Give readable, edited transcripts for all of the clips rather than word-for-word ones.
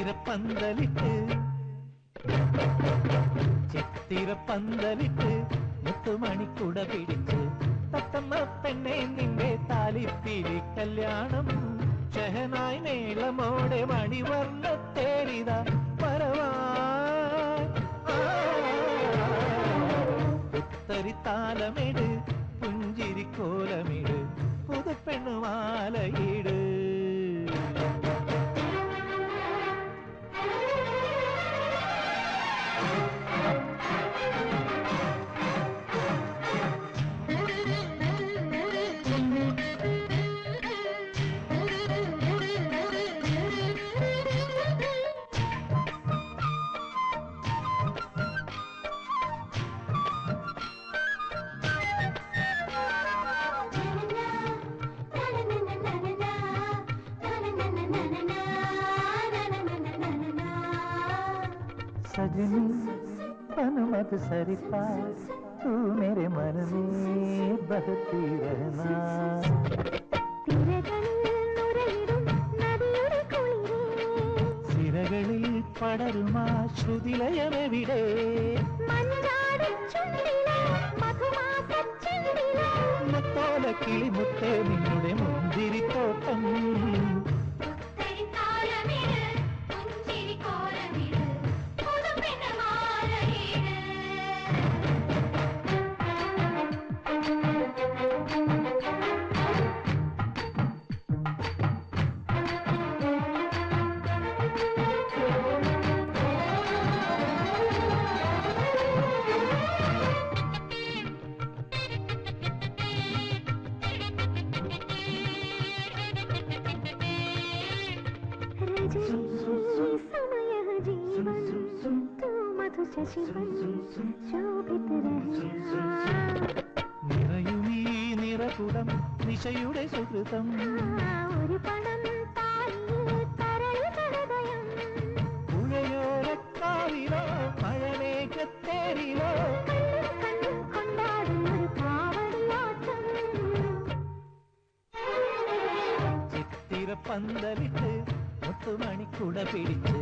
ചിത്തിരപ്പന്തലിട്ട് ചിത്തിരപ്പന്തലിട്ട് മുത്തുമണിക്കുട പിടിച്ച് തത്തമ്മ പെണ്ണെ നിന്റെ താലിപ്പിരി കല്യാണം ഷഹനായി മേളമോടെ മണിവർണ്ണ തേരിത പുത്തരി താലമിട് പുഞ്ചിരി കോലമിട് പുതുപ്പെണ്ണുമാലയിട് सजनी बन मत सरी पास तू मेरे मन में बहती रहना സിരകളിൽ പടരുമാ ശ്രുതിലയമെവിടെ മുത്തോല കിളിമുത്തേ നിങ്ങളുടെ മുന്തിരിത്തോട്ടം നിറയുമീ നിറകുടം നിശയുടെ സുഹൃതം ഒരു പണം പുഴയോരക്കാവിലോ മഴമേഘത്തേരിലോ ചിത്തിരപ്പന്തലിട്ട് മുത്തുമണിക്കുട പിടിച്ച്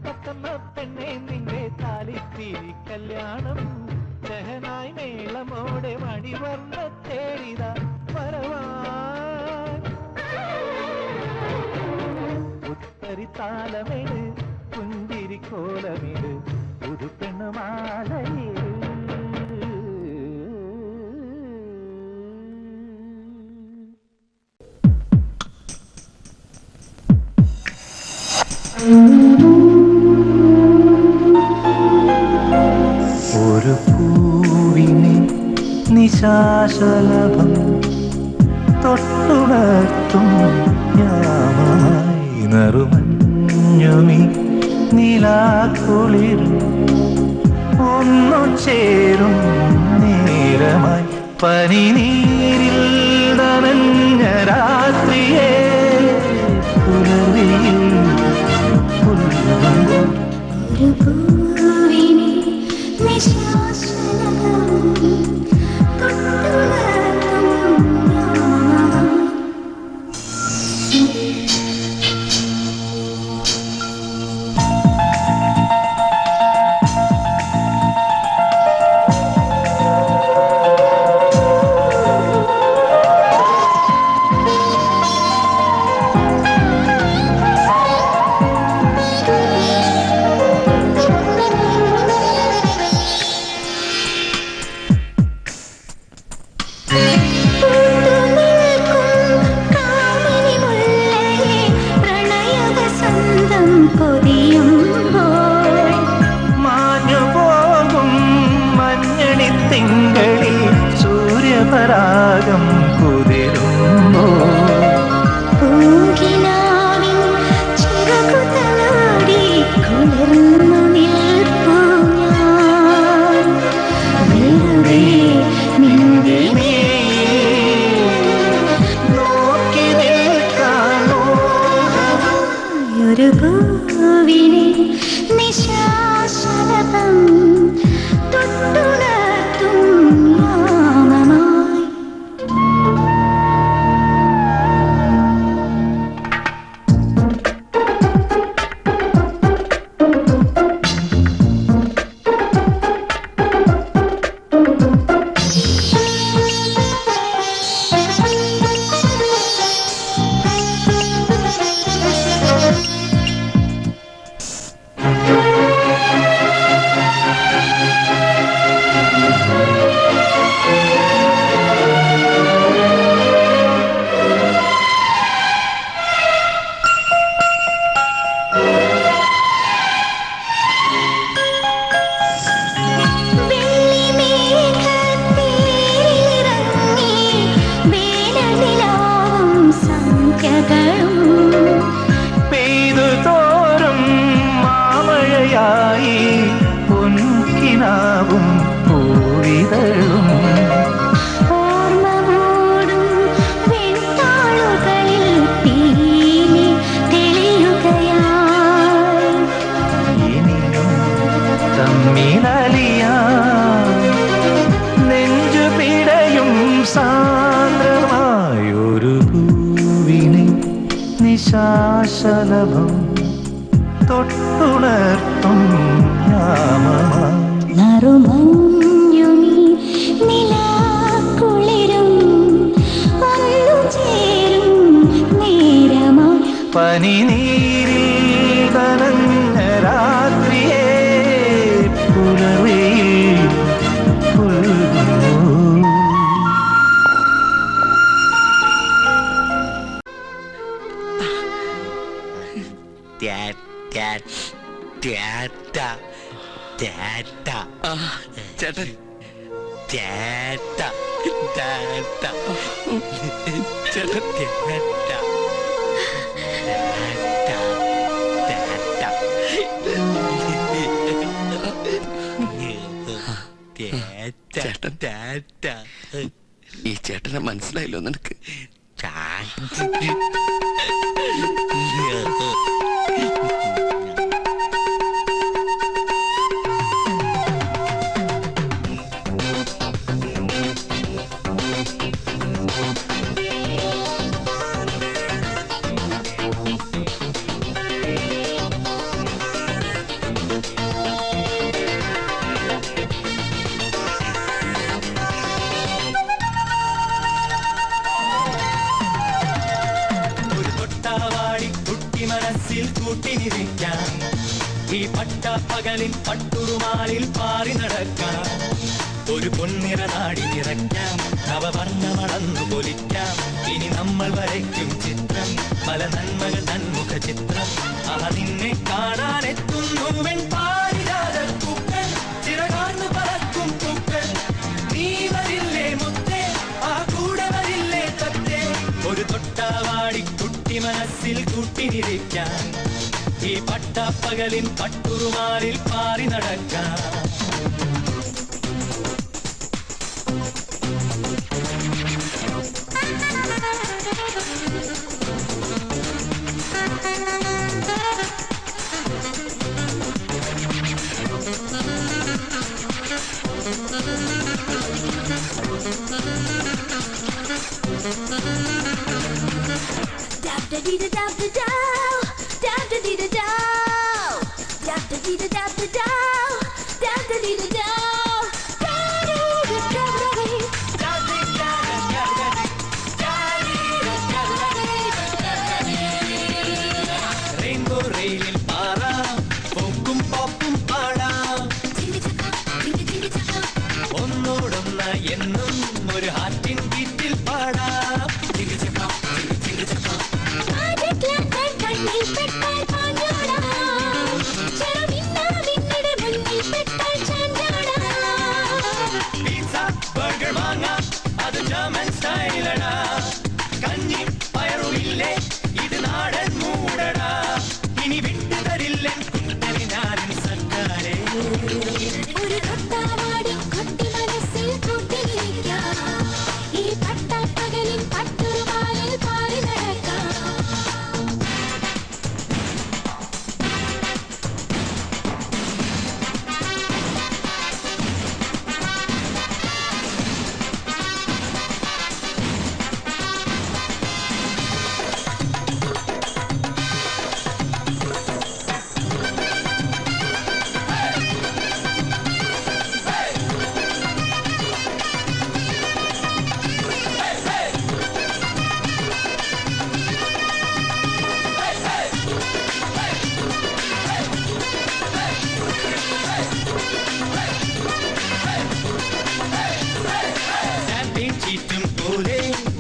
തത്തമ്മ പെണ്ണെ നിന്റെ താലിപ്പിരി കല്യാണം ഷഹനായി മേളമോടെ മണിവർണ്ണ തേരിത ഉത്തരി താലമിട് പുഞ്ചിരി കോലമിട് പുതുപ്പെണ്ണുമാലയിട് ഒരു പൂവിനെ നിശാശലഭം തൊട്ടുണർത്തും യാമായി നറുമഞ്ഞുമി നിലാക്കുളിരും ഒന്നു ചേരും നേരമായി പനിനീരിൽ നനഞ്ഞ രാത്രിയെ പുലരിയിൽ പരാഗം കുതിരുമ്പോ പൂങ്കിനാവിൻ ചിറകുതലോടി കുളിർന്നു നിൽപ്പൂ ഞാൻ വെറുതെ നിന്റെ നോക്കി നിൽക്കാനോ ഒരു പൂവിനെ നിശാശലഭം തൊട്ടുണർത്തും ശലഭം തൊട്ടുണർത്തും പനി നീരിൽ കനഞ്ഞ രാത്രിയെ പുലർവെയിൽ പുൽകുന്നു. ചേട്ടൻ ഈ ചേട്ടനെ മനസ്സിലായല്ലോ നിനക്ക്? മനസ്സിൽ കൂട്ടിനിരിക്കാം ഈ പട്ടപ്പകലിൻ പട്ടുറുമാലിൽ പാറി നടക്കാം ഒരു പൊന്നിറ നാടി നിറയ്ക്കാം നവവർണ്ണമടന്നു പൊലിക്കാം ഇനി നമ്മൾ വരയ്ക്കും ചിത്രം പല നന്മകൾ തന്മുഖ ചിത്രം നിന്നെ കാണാനെത്തുന്നു വെൺപാരിജാതപ്പൂക്കൾ ചിറകാർന്നു പറക്കും പൂക്കൾ നീ വരില്ലേ മുത്തേ ആ കൂടെ വരില്ലേ തത്തേ ഒരു തൊട്ടാവാടി കുട്ടി മനസ്സിൽ കൂട്ടിനിരിക്കാം ഈ പട്ടപ്പകലിൻ പട്ടുറുമാലിൽ പാറി നടക്കാം റെയിൻബോ റെയിലിൽ പാറാം പോക്കും പോപ്പും പാടാം ഒന്നോടൊന്ന് എന്നും ഒരു ഹാർട്ടിൻ ബീറ്റിൽ പാടാം അത് ജർമ്മൻ സ്റ്റൈലടാ കഞ്ഞി പയറുമില്ലേ ഇത് നാടൻ മൂടടാ ഇനി വിട്ടു തരില്ലേ ഞാനും സർക്കാരേ ഒരു തൊട്ടാവാടി കൊട്ടി മനസ്സിൽ കൂട്ടിയിരിക്കാം ഈ പട്ടപ്പകലിൽ പട്ടുറുമാലിൽ പാറി നടക്കാം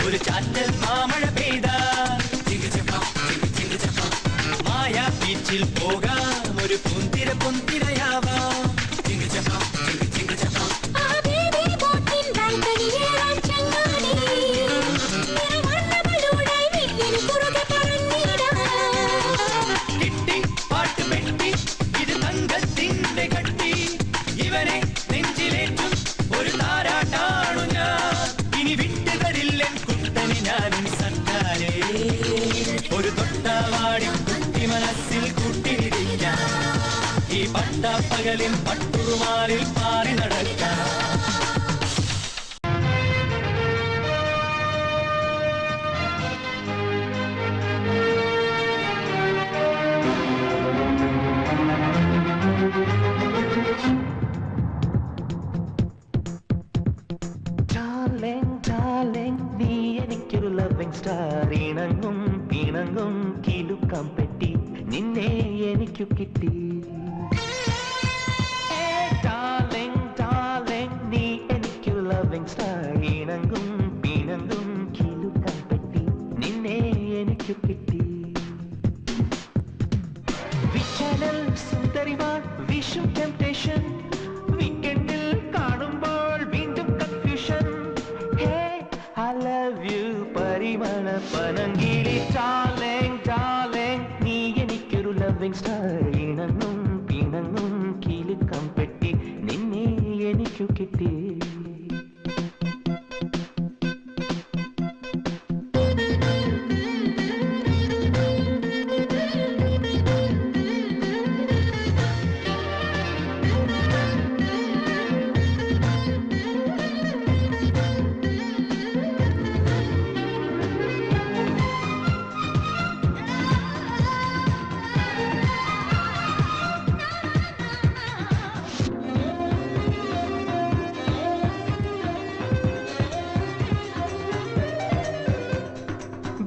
ഒരു ചാറ്റൽ മാമഴ പെയ്ത മായാ ബീച്ചിൽ പോകാം ഒരു പൊന്തിര പൊന്തിരയാവാം കിട്ടി പാട്ട് പെട്ടി ഇത് തങ്കത്തിന്റെ കട്ടി ഇവനെ നെഞ്ചിലേറ്റും ഒരു താരാട്ടാണു ഞാൻ ഇനി വിട്ടു തരില്ലേ കുട്ടനെ ഞാനും സർക്കാരേ ഒരു തൊട്ടാവാടി കുട്ടി മനസ്സിൽ കൂട്ടിയിരിക്കാം ഈ പട്ടപ്പകലിൻ പട്ടുറുമാലിൽ പാറി നടക്കാം ഇണങ്ങും പിണങ്ങും കിലുക്കം പെട്ടി നിന്നെ എനിക്കു കിട്ടി. നീ എനിക്കു ലവിംഗ് സ്റ്റാർ ഇണങ്ങും പിണങ്ങും കിലുക്കം പെട്ടി നിന്നെ എനിക്കു കിട്ടി. വിചാരൽ സുന്ദരിമാർ വിഷും ടെംപ്ടേഷൻ വീക്കെൻഡിൽ കാണുമ്പോൾ വീണ്ടും confusion. Hey I love you പരിമള പനങ്കിളി ഡാർലിംഗ് ഡാർലിംഗ് നീ എനിക്കൊരു ലവിംഗ് സ്റ്റാർ ഇണങ്ങും പിണങ്ങും കിലുക്കം പെട്ടി നിന്നെ എനിക്കു കിട്ടി.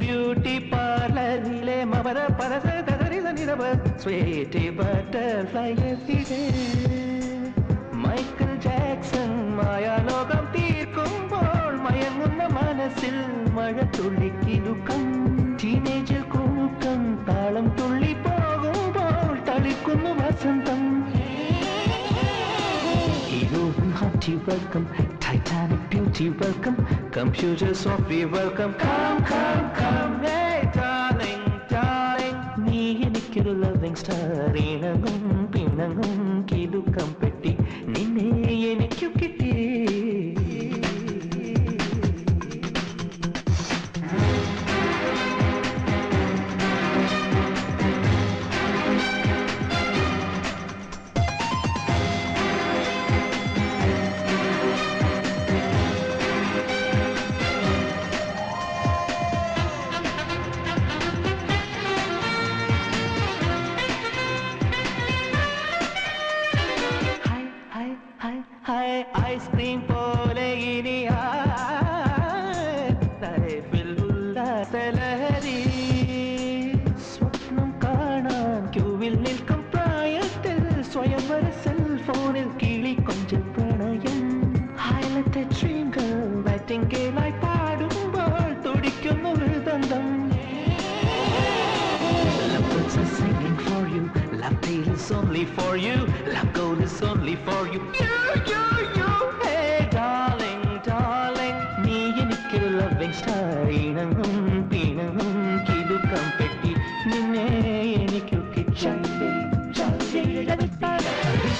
ബ്യൂട്ടി പാർലറിലെ മവര പരസ തകരിതനിരവ സ്വീറ്റി ബട്ടർഫ്ലൈ എവിടെ. മൈക്കിൾ ജാക്സൺ മായാലോകം തീർക്കുമ്പോൾ മയങ്ങുന്ന മനസ്സിൽ മഴ തുള്ളിക്കിലുക്കം. ടീനേജിൽ കൂക്കം താളം തുള്ളി പോകുമ്പോൾ തളിക്കുന്നു വസന്തം. Heroine hearty welcome, Titanic beauty welcome, computer software welcome. Come, come, come, hey darling, darling. നീ എനിക്കൊരു ലവിംഗ് സ്റ്റാർ ഇണങ്ങും പിണങ്ങും കിലുക്കം പെട്ടി നിന്നെ എനിക്കു കിട്ടി. ഐസ്ക്രീം പോലെ ഇനി ലൈഫിൽ ഉല്ലാസലഹരി. സ്വപ്നം കാണാൻ ക്യൂവിൽ നിൽക്കും പ്രായത്തിൽ സ്വയംവര സെൽഫോണിൽ കിളി കൊഞ്ചൽ പ്രണയം. ഹൈലത്തെ ഡ്രീം ഗേൾ നൈറ്റിംഗേലായി പാടുമ്പോൾ തുടിക്കുന്നു ഹൃദന്തം. Love birds are singing for you, love tale is only for you, love gold is only for you. You, hey darling, darling. നീ എനിക്കൊരു ലവിംഗ് സ്റ്റാർ ഇണങ്ങും പിണങ്ങും കിലുക്കം പെട്ടി നിന്നെ എനിക്കു കിട്ടി.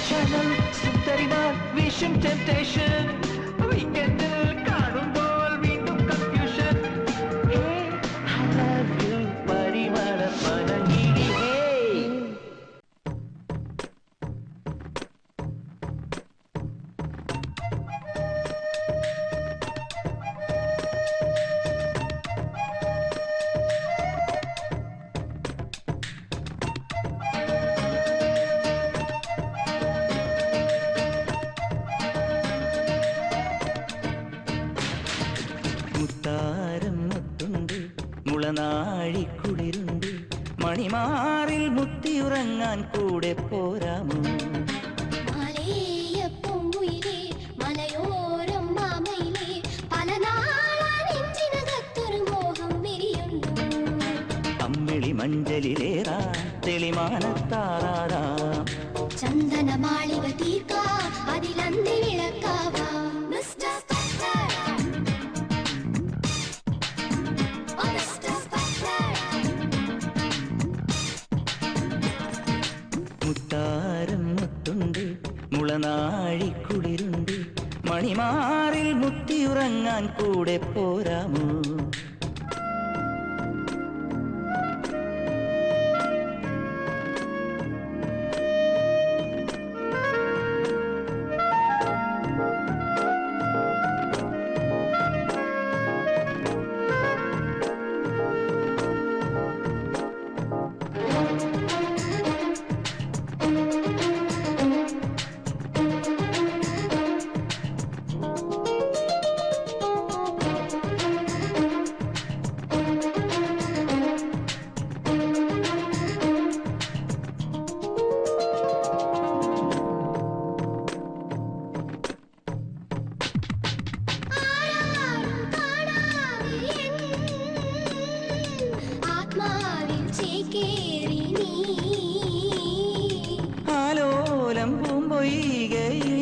ചാനൽ സുന്ദരിമാർ വിഷും ടെംപ്ടേഷൻ വീക്കെൻഡിൽ കാണുമ്പോൾ വീണ്ടും കൺഫ്യൂഷൻ. I love you പരിമള പനങ്കിളി. മുത്താരം മുത്തുണ്ട് മുളനാഴിക്കുളിരുണ്ട് മണിമാറിൽ മുത്തിയുറങ്ങാൻ കൂടെ പോരാമോ. അമ്മിളി മഞ്ചലിലേറാ തെളിമാനത്താറാം ചന്ദനമാളിക തീർക്ക അതിലന്തി വിളക്കാവാ. മുത്താരം മുത്തുണ്ട് മുളനാഴിക്കുളിരുണ്ട് മണിമാറിൽ മുത്തിയുറങ്ങാൻ കൂടെ പോരാമോ. ചേക്കേറി നീ ആലോലം പൂമ്പൊയ്കയിൽ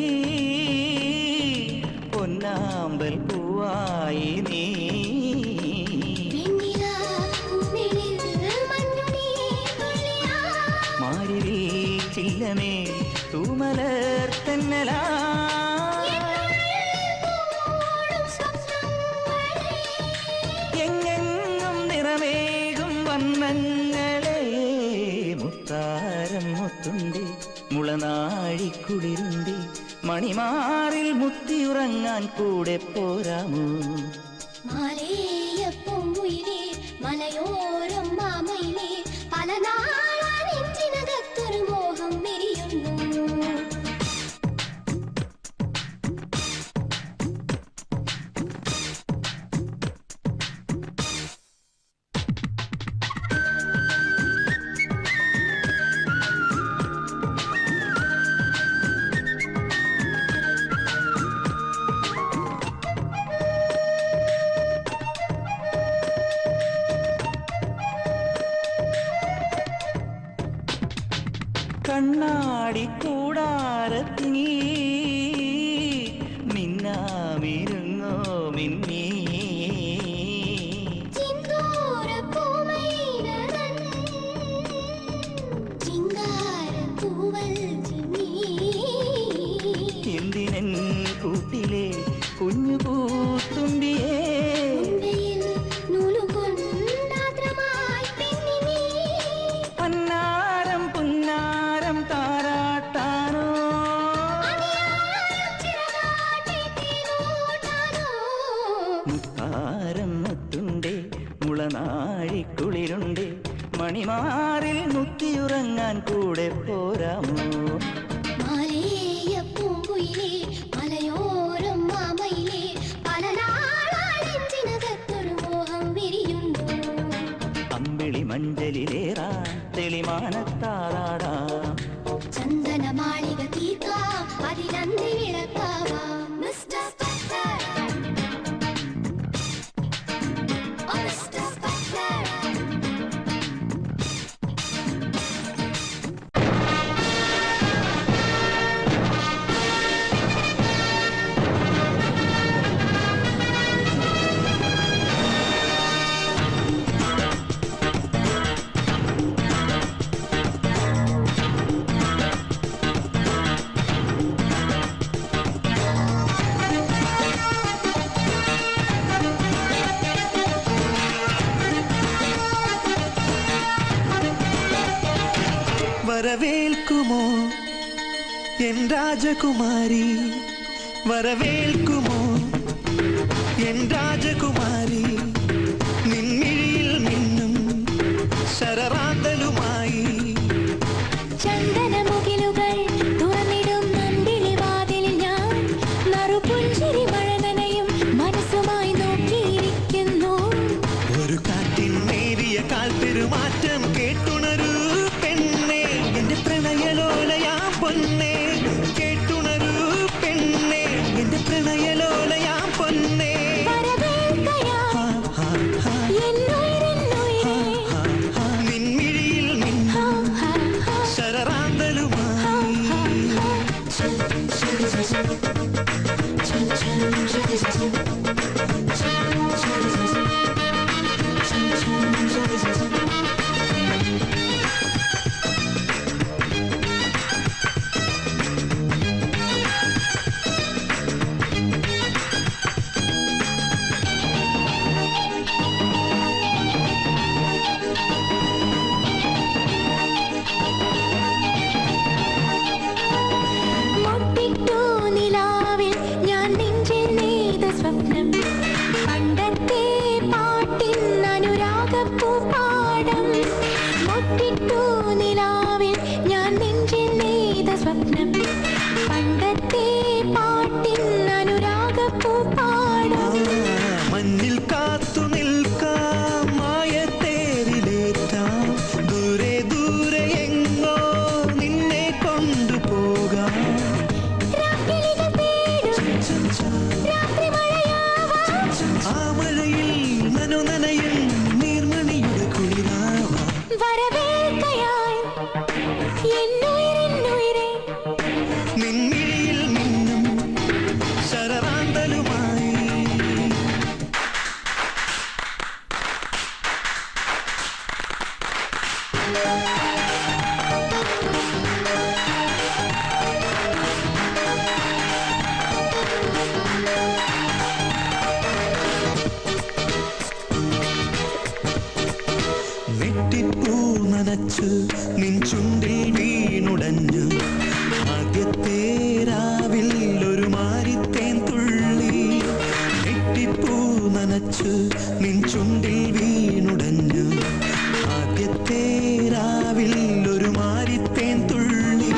പൊന്നാമ്പൽ പൂവായി നീ മാരിവിൽ ചില്ലമേ തൂമലർ തെന്നലാ എങ്ങെങ്ങും നിറമേകും വന്നങ്ങളെ മുത്താരം മുത്തുണ്ട് മുളനാഴിക്കുളിരുണ്ട് മണിമാറിൽ മുത്തിയുറങ്ങാൻ കൂടെ പോരാമോ മാലേയപ്പൊങ്കുയിലേ മലയോരം മാമയിലേ പല നാളാ നെഞ്ചിനകത്തൊരു മോഹം വിരിയുന്നു കണ്ണാടി കൂടാരത്തിൽ മിന്നാമിരുങ്ങോ മിന്നീ എന്തിനൻ കൂട്ടിലെ കുഞ്ഞു പൂത്തുമ്പിയേ പന്നാരം പുന്നാരം താരാട്ടാനോ മുത്താരം മുത്തുണ്ടേ മുളനാഴിക്കുളിരുണ്ടേ മണിമാറിൽ മുത്തിയുറങ്ങാൻ കൂടെ പോരാമോ മാലേയപ്പൊങ്കുയിലേ മലയോരം മാമയിലേ പല നാളാ നെഞ്ചിനകത്തൊരു മോഹം വിരിയുന്നു അമ്പിളി മഞ്ചലിലേറാ തെളിമാനത്താറാടാം ചന്ദനമാളിക തീർക്കാം അതിലന്തി വിളക്കാവാം മിസ്റ്റർ സ്പെക്ടർ ഓ മിസ്റ്റർ സ്പെക്ടർ വരവേൽക്കുമോ എൻ രാജകുമാരി വരവേൽക്കുമോ എൻ രാജകുമാരി നിൻമിഴിയിൽ മിന്നും ശരറാന്തലുമായി ചന്ദനമുകിലുകൾ തുറന്നിടും നന്ദിളിവാതിലിൽ ഞാൻ നറുപുഞ്ചിരി മഴ നനയും മനസ്സുമായി നോക്കിയിരിക്കുന്നു ഒരു കാറ്റിൻ നേരിയ കാൽപ്പെരുമാറ്റം കേട്ടുണരൂ പെണ്ണേ എന്റെ പ്രണയലോലയാ പൊന്നേ കേട്ടുണരൂ പെണ്ണേ എന്റെ പ്രണയലോലയാ പൊന്നേ നിൻമിഴിയിൽ മിന്നും ശരറാന്തലുമായി മുട്ടിട്ടു നിലാവിൽ ഞാൻ നെഞ്ചിൽ നെയ്ത സ്വപ്നം പണ്ടത്തെ പാട്ടിൻ അനുരാഗപ്പൂപ്പാടം മുട്ടിട്ടു നിലാവിൽ ഞാൻ നെഞ്ചിൽ നെയ്ത സ്വപ്നം പണ്ടത്തെ പാട്ടിൻ അനുരാഗപ്പൂപ്പാടം മഞ്ഞിൽ കാത്തു നിൽക്കാം മായത്തേരിലേറ്റാം ദൂരെ ദൂരെ എങ്ങോ നിന്നെ കൊണ്ടുപോകാം രാക്കിളികൾ തേടും രാത്രി മഴയാവാം ആ മഴയിൽ നനയും നീർമണിയുടെ കുളിരാവാം വെട്ടിപ്പൂ നനച്ചു നിൻ ചുണ്ടിൽ വീണുടഞ്ഞു ആദ്യത്തെ രാവിൽ ഒരു മാരിത്തേൻ തുള്ളി. വെട്ടിപ്പൂ നനച്ചു നിൻ ചുണ്ടിൽ വീണുടഞ്ഞു ആദ്യത്തെ രാവിൽ ഒരു മാരിത്തേൻ തുള്ളി.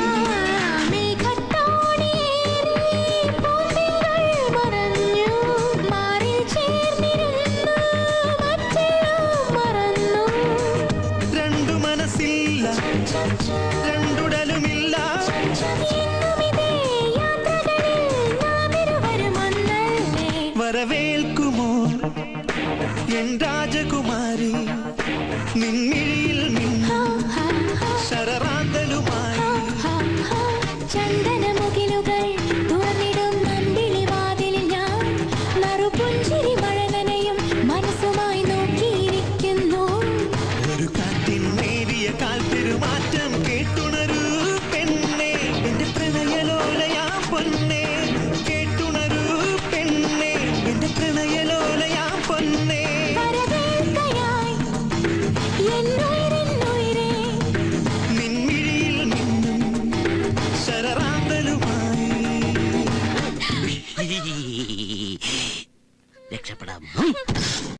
രണ്ടു മനസ്സില്ല രണ്ടുടലുമില്ല വരവേൽക്കുമോ എൻ രാജകുമാരി നിൻമിഴിയിൽ മിന്നും ശരറാന്തലുമാ